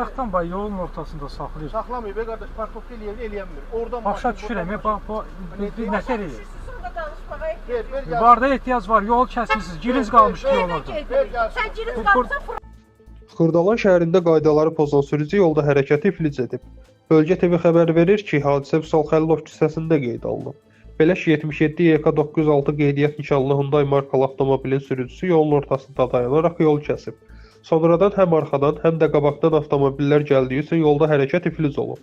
Bayaqdan bay yolun ortasında saxlayır. Saxlamayıb qardaş, parkovka eləyəmir. Oradan Başa düşürəm, bu nətər eləyir? Sonra danışmağa ver gəl. Varda ehtiyac var, yol kəsmişsiniz, giriz qalmış ki yollarda. Sən giriz qalmışsan Xırdalan şəhərində qaydaları pozan sürücü yolda hərəkəti iflic edib. Bölgə TV xəbər verir ki, hadisə Vüsal Xəlilov küçəsində qeydə alınıb. Belə ki, 77 YK 906 qeydiyyat nişanlı Hyundai markalı avtomobilin sürücüsü yolun ortasında dayanaraq yol kəsib. Sonradan həm arxadan, həm də qabaqdan avtomobillər gəldiyi üçün yolda hərəkət iflic olub.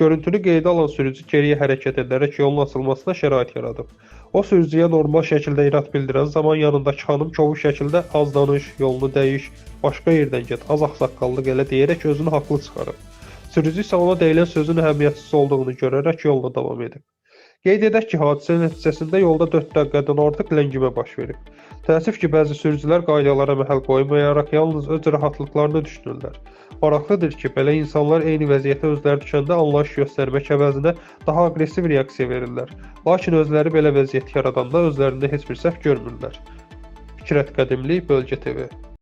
Görüntünü qeydə alan sürücü geriyə hərəkət edərək yolun açılmasına şərait yaradıb. O sürücüyə normal şəkildə irad bildirən zaman yanındakı xanım kovu şəkildə az danış, yolunu dəyiş, başqa yerdən get, az ağsaqqallıq elə deyərək özünü haqlı çıxarıb. Sürücü isə ona deyilən sözün əhəmiyyətsiz olduğunu görərək yoluna davam edib. Qeyd edək ki, hadisə nəticəsində yolda 4 dəqiqədən artıq ləngimə baş verib. Təəssüf ki, bəzi sürücülər qaydalara məhəl qoymayaraq yalnız öz rahatlıqlarını düşünürlər. Maraqlıdır ki, belə insanlar eyni vəziyyətə özləri düşəndə anlayış göstərmək əvəzinə daha aqressiv reaksiya verirlər. Lakin özləri belə vəziyyət yaradanda özlərində heç bir səhv görmürlər. Fikrət Qədimli, Bölgə TV.